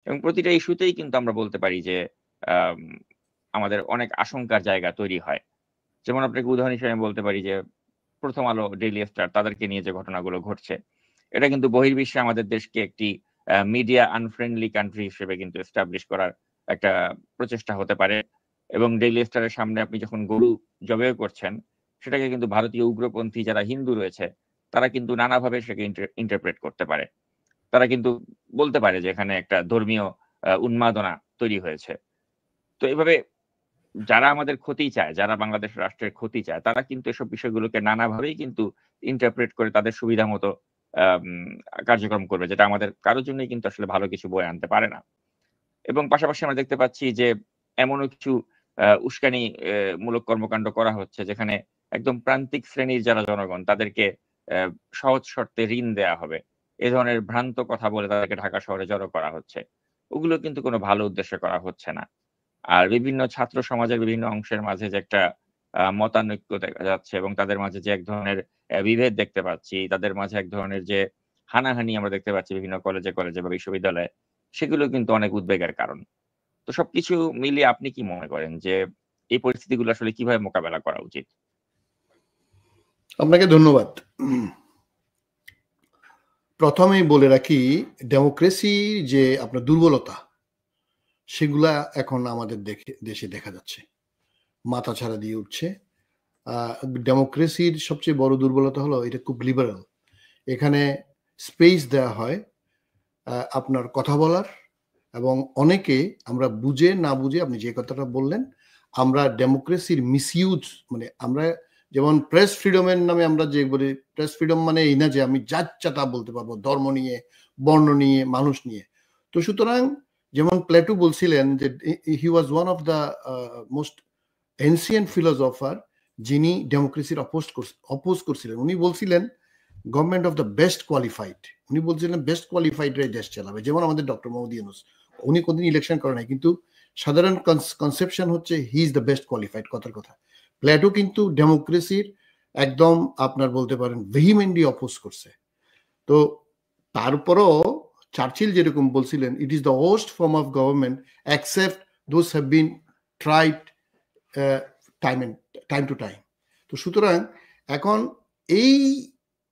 এবং প্রতিটা ইস্যুতেই কিন্তু আমরা বলতে পারি যে আম আমাদের অনেক আশঙ্কার জায়গা তৈরি হয়। যেমন আপনাকে উদাহরণ হিসেবে আমি বলতে পারি যে, 'প্রথম আলো', 'ডেইলি স্টার' তাদেরকে নিয়ে যে ঘটনাগুলো ঘটছে, এটা কিন্তু বহির্বিশ্বে আমাদের দেশকে একটি মিডিয়া আনফ্রেন্ডলি কান্ট্রি হিসেবে কিন্তু এস্টাবলিশ করার একটা প্রচেষ্টা হতে পারে। এবং 'ডেইলি স্টারের' সামনে আপনি যখন গরু জবেহ করছেন, সেটাকে কিন্তু ভারতীয় উগ্রপন্থী যারা হিন্দু রয়েছে, তারা কিন্তু নানাভাবে সেটাকে ইন্টারপ্রেট করতে পারে। তারা কিন্তু বলতে পারে যে এখানে একটা ধর্মীয় উন্মাদনা তৈরি হয়েছে। তো এভাবে যারা আমাদের ক্ষতি চায়, যারা বাংলাদেশ রাষ্ট্রের ক্ষতি চায়, তারা কিন্তু এসব বিষয়গুলোকে নানাভাবেই কিন্তু ইন্টারপ্রেট করে তাদের সুবিধা মতো আম কার্যক্রম করবে। যেটা আমাদের কারো জন্যই কিন্তু আসলে ভালো কিছু বয়ে আনতে পারে না। এবং পাশাপাশি আমরা দেখতে পাচ্ছি যে এমনও কিছু উস্কানি মূলক কর্মকাণ্ড করা হচ্ছে যেখানে একদম প্রান্তিক শ্রেণীর যারা জনগণ তাদেরকে অ্যা সহজ শর্তে ঋণ দেয়া হবে। এ ধরনের ভ্রান্ত কথা বলে তাদেরকে ঢাকা শহরে জড়ো করা হচ্ছে। ওগুলো কিন্তু কোনো ভালো উদ্দেশ্যে করা হচ্ছে না। আর বিভিন্ন ছাত্র সমাজের বিভিন্ন অংশের মাঝে যে একটা মতানৈক্য দেখা যাচ্ছে এবং তাদের মাঝে যে এক ধরনের বিভেদ দেখতে পাচ্ছি, তাদের মাঝে এক ধরনের যে হানাহানি আমরা দেখতে পাচ্ছি বিভিন্ন কলেজে বা বিশ্ববিদ্যালয়ে, সেগুলো কিন্তু অনেক উদ্বেগের কারণ। তো সবকিছু মিলিয়ে আপনি কি মনে করেন যে এই পরিস্থিতিগুলো আসলে কিভাবে মোকাবেলা করা উচিত? আপনাকে ধন্যবাদ। প্রথমেই বলে রাখি, ডেমোক্রেসি যে আপনার দুর্বলতা, সেগুলা এখন আমাদের দেশে দেখা যাচ্ছে, মাথা ছাড়া দিয়ে উঠছে। ডেমোক্রেসির সবচেয়ে বড় দুর্বলতা হলো এটা খুব লিবারাল। এখানে স্পেস দেওয়া হয় আপনার কথা বলার, এবং অনেকে আমরা বুঝে না বুঝে, আপনি যে কথাটা বললেন, আমরা ডেমোক্রেসির মিসইউজ, মানে আমরা যেমন প্রেস ফ্রিডমের নামে আমরা যে বলি, প্রেস ফ্রিডম মানে এই না যে আমি যা ইচ্ছা তা বলতে পারবো, ধর্ম নিয়ে, বর্ণ নিয়ে, মানুষ নিয়ে। তো সুতরাং যেমন প্লেটো বলছিলেন যে he was one of the most ancient philosopher যিনি ডেমোক্রেসির অপোজ করছিলেন। উনি বলছিলেন government of the best qualified. উনি বলছিলেন বেস্ট কোয়ালিফাইডরাই দেশ চালাবে, যেমন আমাদের ডক্টর মোহাম্মদ ইউনূস। উনি কোনদিন ইলেকশন করে নাই, কিন্তু সাধারণ কনসেপশন হচ্ছে he is the best qualified, কথার কথা। প্লেটো কিন্তু ডেমোক্রেসির একদম আপনার বলতে পারেন ভেহিমেন্টলি অপোজ করছে। তো তারপরও চার্চিল যেরকম বলছিলেন, it is the worst form of government except those have been tried time to time. তো সুতরাং এখন এই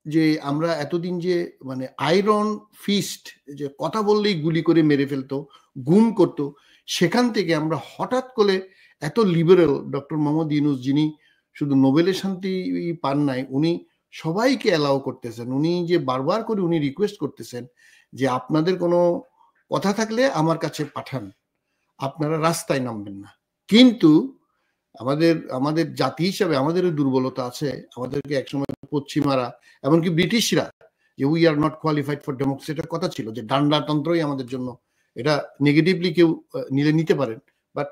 যে আমরা এতদিন যে মানে আয়রন ফিস্ট, যে কথা বললেই গুলি করে মেরে ফেলতো, গুম করতো, সেখান থেকে আমরা হঠাৎ করে এত লিবারেল ডক্টর মোহাম্মদ ইউনূস, যিনি শুধু নোবেলের শান্তি পান নাই, উনি সবাইকে অ্যালাউ করতেছেন। উনি যে বারবার করে উনি রিকোয়েস্ট করতেছেন যে আপনাদের কোনো কথা থাকলে আমার কাছে পাঠান, আপনারা রাস্তায় নামবেন না। কিন্তু আমাদের আমাদের জাতি হিসাবে আমাদেরও দুর্বলতা আছে। আমাদেরকে একসময় পশ্চিমারা, এমনকি ব্রিটিশরা, যে we are not qualified for democracy, এটা কথা ছিল যে ডান্ডাতন্ত্রই আমাদের জন্য, এটা নেগেটিভলি কেউ নিতে পারেন। বাট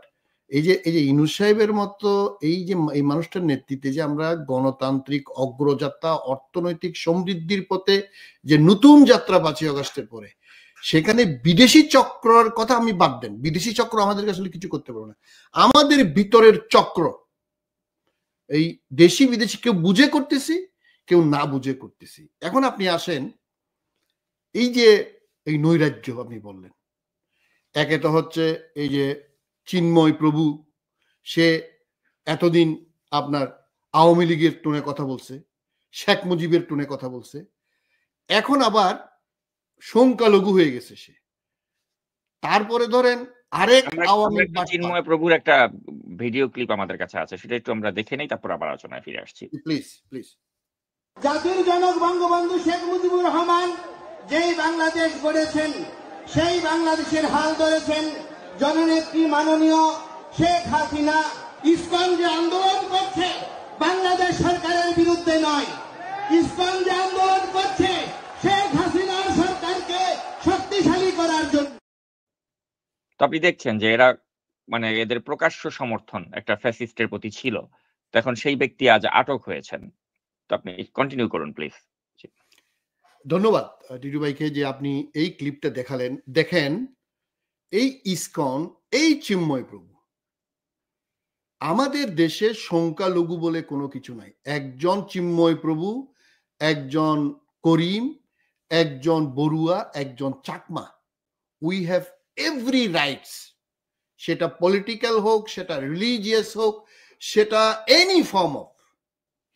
এই যে ইউনূস সাহেবের মতো এই মানুষটার নেতৃত্বে যে আমরা গণতান্ত্রিক অগ্রযাত্রা, অর্থনৈতিক সমৃদ্ধির পথে যে নতুন যাত্রা 5ই আগস্টের পরে, সেখানে বিদেশি চক্রের কথা আমি বাদ দেন, বিদেশি চক্র আমাদেরকে আসলে কিছু করতে পারবে না। আমাদের ভিতরের চক্র, এই দেশি বিদেশি, কেউ বুঝে করতেছি, কেউ না বুঝে করতেছি। এখন আপনি আসেন, এই যে এই নৈরাজ্য আপনি বললেন, একে তো হচ্ছে এই যে চিন্ময় প্রভু, সে এতদিন আপনার আওয়ামী লীগের টোনে কথা বলছে, শেখ মুজিবের টোনে কথা বলছে, এখন আবার সংখ্যালঘু হয়ে গেছে সে। তারপরে ধরেন আরেক আওয়ামী চিন্ময় প্রভুর একটা ভিডিও ক্লিপ আমাদের কাছে আছে, সেটা একটু আমরা দেখে নেই, তারপর আবার আলোচনায় ফিরে আসছি। Please please. জাতির জনক বঙ্গবন্ধু শেখ মুজিবুর রহমান যেই বাংলাদেশ গড়েছেন, সেই বাংলাদেশের হাল ধরেছেন জননেত্রী মাননীয় শেখ হাসিনা। ইসকন যে আন্দোলন করছে বাংলাদেশ সরকারের বিরুদ্ধে নয়, ইসকন যে আন্দোলন করছে শেখ হাসিনার সরকারকে শক্তিশালী করার জন্য। তো আপনি দেখছেন যে এরা মানে এদের প্রকাশ্য সমর্থন একটা ফ্যাসিস্টের প্রতি ছিল। তো এখন সেই ব্যক্তি আজ আটক হয়েছেন। তো আপনি কন্টিনিউ করুন প্লিজ। ধন্যবাদ টিটু ভাইকে যে আপনি এই ক্লিপটা দেখালেন। দেখেন, এই ইসকন, এই চিন্ময় প্রভু, আমাদের দেশে সংখ্যালঘু বলে কোনো কিছু নাই। একজন চিন্ময় প্রভু, একজন করিম, একজন বড়ুয়া, একজন Chakma, we have every rights, সেটা পলিটিক্যাল হোক, সেটা রিলিজিয়াস হোক, সেটা any form of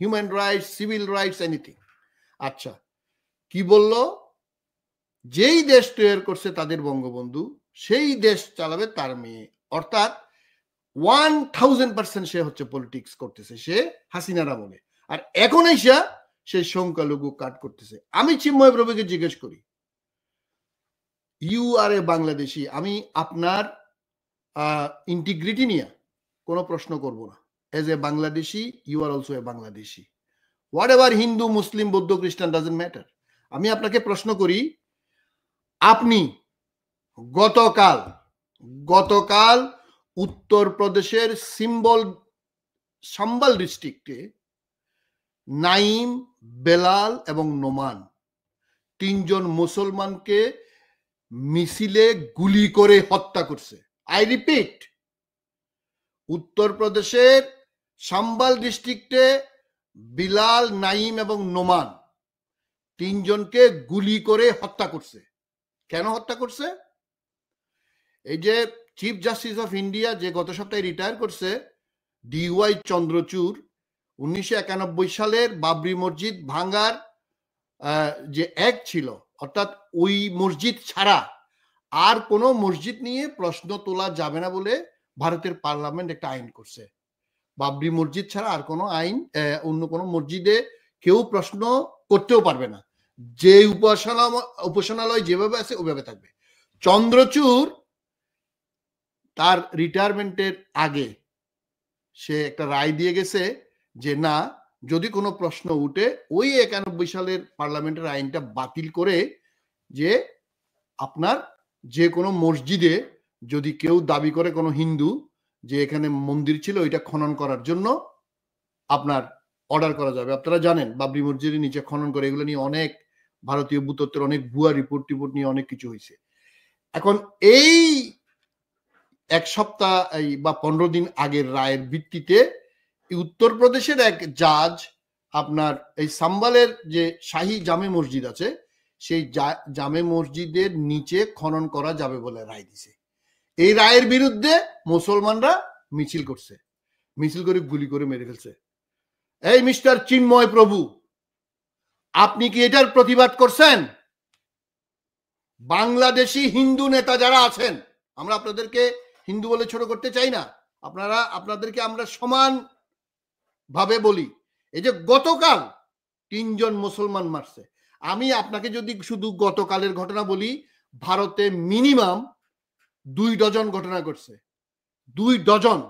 human rights, civil rights, anything. আচ্ছা, কি বলল? যেই দেশ তৈরি করছে তাদের বঙ্গবন্ধু, সেই দেশ চালাবে তার মেয়ে, অর্থাৎ 1000% সে হচ্ছে পলিটিক্স করতেছে, সে হাসিনার আমলে। আর এখন এসা সে সংখ্যালঘু কাট করতেছে। আমি চিন্ময় প্রভুকে জিজ্ঞেস করি, ইউ আর এ বাংলাদেশি, আমি আপনার ইন্টিগ্রিটি নিয়ে কোনো প্রশ্ন করব না। As a Bangladeshi, you are also a Bangladeshi. Whatever Hindu, Muslim, বৌদ্ধ, খ্রিস্টান, ডাজন্ট ম্যাটার। আমি আপনাকে প্রশ্ন করি, আপনি গতকাল উত্তরপ্রদেশের সম্বল ডিস্ট্রিক্টে নাইম, বেলাল এবং নোমান 3 জন মুসলমানকে মিছিলে গুলি করে হত্যা করছে। আই রিপিট, উত্তরপ্রদেশের সম্বল ডিস্ট্রিক্টে বিলাল, নাইম এবং নোমান 3 জনকে গুলি করে হত্যা করছে। কেন হত্যা করছে? এই যে চিফ জাস্টিস অফ ইন্ডিয়া যে গত সপ্তাহে রিটায়ার করছে, DY চন্দ্রচূড়, 1991 সালের বাবরি মসজিদ ভাঙ্গার যে অ্যাক্ট ছিল, অর্থাৎ ওই মসজিদ ছাড়া আর কোনো মসজিদ নিয়ে প্রশ্ন তোলা যাবে না বলে ভারতের পার্লামেন্ট একটা আইন করছে। বাবরি মসজিদ ছাড়া আর কোনো আইন, অন্য কোনো মসজিদে কেউ প্রশ্ন করতেও পারবে না। যে উপাসনালয় যেভাবে আছে ওইভাবে থাকবে। চন্দ্রচূড় তার রিটায়ারমেন্টের আগে সে একটা রায় দিয়ে গেছে যে না, যদি কোনো প্রশ্ন উঠে ওই 91 সালের পার্লামেন্টের আইনটা বাতিল করে, যে আপনার যে কোনো মসজিদে যদি কেউ দাবি করে কোনো হিন্দু যে এখানে মন্দির ছিল, ওইটা খনন করার জন্য আপনার অর্ডার করা যাবে। আপনারা জানেন বাবরি মসজিদের নিচে খনন করে, এগুলো নিয়ে অনেক ভারতীয় ভূতত্ত্বের অনেক ভুয়া রিপোর্ট নিয়ে অনেক কিছু হয়েছে। এখন এই 1 সপ্তাহ বা 15 দিন আগের রায়ের ভিত্তিতে উত্তরপ্রদেশের এক জাজ আপনার এই সাম্বালের যে শাহী জামে মসজিদ আছে, সেই জামে মসজিদের নিচে খনন করা যাবে বলে রায় দিছে। এই রায়ের বিরুদ্ধে মুসলমানরা মিছিল করছে, মিছিল করে গুলি করে মেরে ফেলছে। এই মিস্টার চিন্ময় প্রভু, আপনি কি এটার প্রতিবাদ করছেন? বাংলাদেশি হিন্দু নেতা যারা আছেন, আমরা আপনাদেরকে হিন্দু বলে ছোট করতে চাই না, আপনাদেরকে আমরা সমান ভাবে বলি। এই যে গতকাল 3 জন মুসলমান মারছে, আমি আপনাকে যদি শুধু গতকালের ঘটনা বলি, ভারতে মিনিমাম 2 ডজন ঘটনা ঘটছে। 2 ডজন।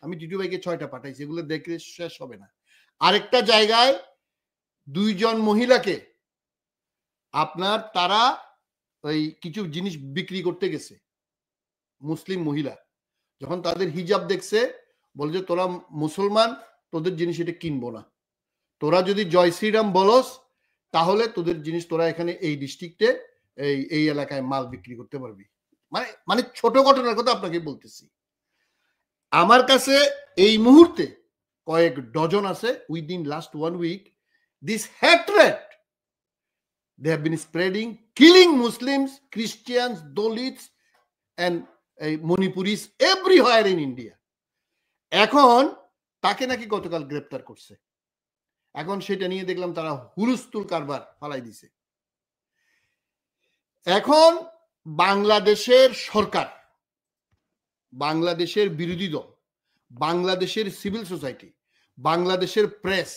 আমি টিটু ভাইকে 6টা পাঠাইছি, এগুলো দেখে শেষ হবে না। আরেকটা জায়গায় 2 জন মহিলাকে আপনার তারা ওই কিছু জিনিস বিক্রি করতে গেছে, মুসলিম মহিলা, যখন তাদের হিজাব দেখছে বলে যে তোরা মুসলমান, তোদের জিনিস এটা কিনবো না, তোরা যদি জয় শ্রীরাম বলস তাহলে তোদের জিনিস তোরা এখানে এই ডিস্ট্রিক্টে এই এলাকায় মাল বিক্রি করতে পারবি। মানে ছোট ঘটনার কথা আপনাকে বলতেছি। আমার কাছে এই মুহূর্তে কয়েক ডজন আছে। Within last 1 week this hatred they have been spreading, killing Muslims, Christians, Dalits and Manipuris everywhere in India. এখন তাকে নাকি গতকাল গ্রেপ্তার করছে। এখন সেটা নিয়ে দেখলাম তারা হুলস্থুল কারবার ফালাই দিছে। এখন বাংলাদেশের সরকার, বাংলাদেশের বিরোধী দল, বাংলাদেশের সিভিল সোসাইটি, বাংলাদেশের প্রেস,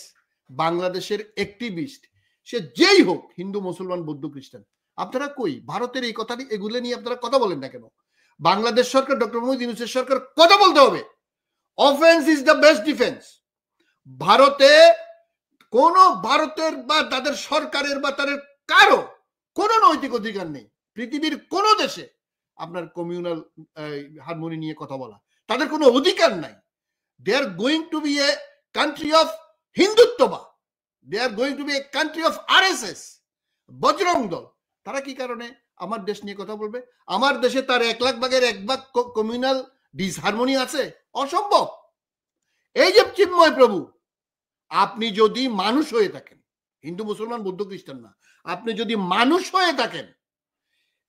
বাংলাদেশের অ্যাক্টিভিস্ট, সে যেই হোক, হিন্দু, মুসলমান, বৌদ্ধ, খ্রিস্টান, আপনারা কই ভারতের এই কথাটি, এগুলো নিয়ে আপনারা কথা বলেন না কেন? বাংলাদেশ সরকার, ডক্টর মোহাম্মদ ইউনূসের সরকার কথা বলতে হবে। Offence is the best defence. ভারতে কোন ভারতের বা তাদের সরকারের বা তাদের কারো কোনো নৈতিক অধিকার নেই পৃথিবীর কোন দেশে আপনার কমিউনাল হারমোনি নিয়ে কথা বলা, তাদের কোনো অধিকার নাই। They are going to be a country of Hindutva, they are going to be a country of RSS, Bajrang Dal. তারা কি কারণে আমার দেশ নিয়ে কথা বলবে? আমার দেশে তার 1 লাখ ভাগের 1 ভাগ কমিউনাল ডিসহারমোনি আছে? অসম্ভব। এই যে চিন্ময় প্রভু, আপনি যদি মানুষ হয়ে থাকেন, হিন্দু, মুসলমান, বৌদ্ধ, খ্রিস্টান না, আপনি যদি মানুষ হয়ে থাকেন,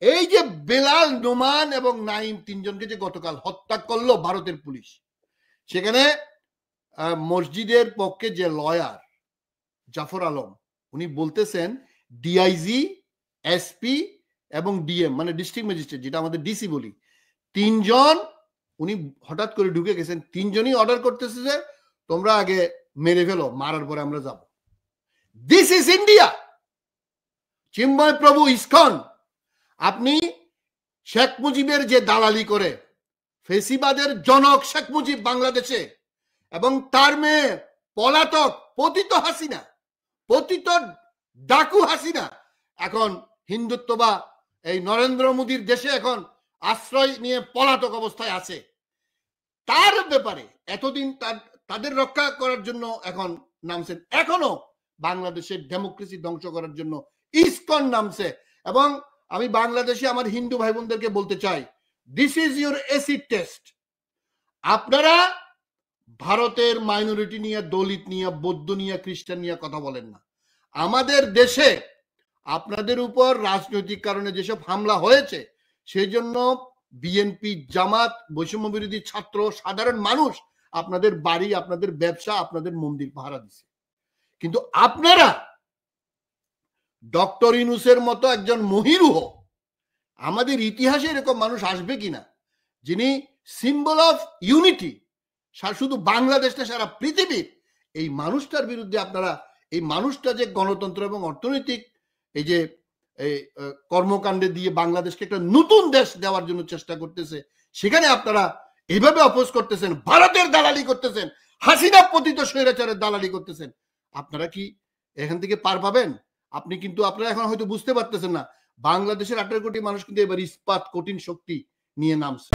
এই যে বেলাল, নোমান এবং নাইম তিনজনকে যে গতকাল হত্যা করলো ভারতের পুলিশ, সেখানে মসজিদের পক্ষে যে লয়ার জাফর আলম উনি বলতেছেন ডিআইজি, এসপি এবং ডিএম মানে ডিস্ট্রিক্ট ম্যাজিস্ট্রেট, যেটা আমাদের ডিসি বলি, তিনজন উনি হঠাৎ করে ঢুকে গেছেন। তিনজনই অর্ডার করতেছে যে তোমরা আগে মেরে ফেলো, মারার পরে আমরা যাব। This is India. চিন্ময় প্রভু ইসকন, আপনি শেখ মুজিবের যে দালালি করে, ফেসিবাদের জনক শেখ মুজিব বাংলাদেশে এবং তার মেয়ে পলাতক পতিত হাসিনা, পতিত ডাকু হাসিনা এখন হিন্দুত্ব বা এই নরেন্দ্র মোদীর দেশে এখন আশ্রয় নিয়ে পলাতক অবস্থায় আছে। তার ব্যাপারে এতদিন তাদের রক্ষা করার জন্য এখন নামছেন, এখনো বাংলাদেশের ডেমোক্রেসি ধ্বংস করার জন্য ইসকন নামছে। এবং আমি বাংলাদেশে আমার হিন্দু ভাই বোনদেরকে বলতে চাই, this is your acid test. আপনারা ভারতের মাইনরিটি নিয়ে, দলিত নিয়ে, বৌদ্ধ নিয়ে, খ্রিস্টান নিয়ে কথা বলেন না। আমাদের দেশে আপনাদের উপর রাজনৈতিক কারণে যেসব হামলা হয়েছে, সেই জন্য বিএনপি, জামাত, বৈষম্য বিরোধী ছাত্র, সাধারণ মানুষ আপনাদের বাড়ি, আপনাদের ব্যবসা, আপনাদের মন্দির পাহারা দিছে। কিন্তু আপনারা ডক্টর ইউনূসের মতো একজন মহিরুহ, আমাদের ইতিহাসে এরকম মানুষ আসবে কিনা, যিনি সিম্বল অফ ইউনিটি, শুধু বাংলাদেশ না সারা পৃথিবীর, এই মানুষটার বিরুদ্ধে আপনারা, এই মানুষটা যে গণতন্ত্র এবং অর্থনৈতিক এই যে কর্মকাণ্ডে দিয়ে বাংলাদেশকে একটা নতুন দেশ দেওয়ার জন্য চেষ্টা করতেছে, সেখানে আপনারা এইভাবে অপোজ করতেছেন, ভারতের দালালি করতেছেন, হাসিনা পতিত স্বৈরাচারের দালালি করতেছেন। আপনারা কি এখান থেকে পার পাবেন? আপনারা এখন হয়তো বুঝতে পারতেছেন না, বাংলাদেশের 18 কোটি মানুষ কিন্তু এবার ইস্পাত কঠিন শক্তি নিয়ে নামছে।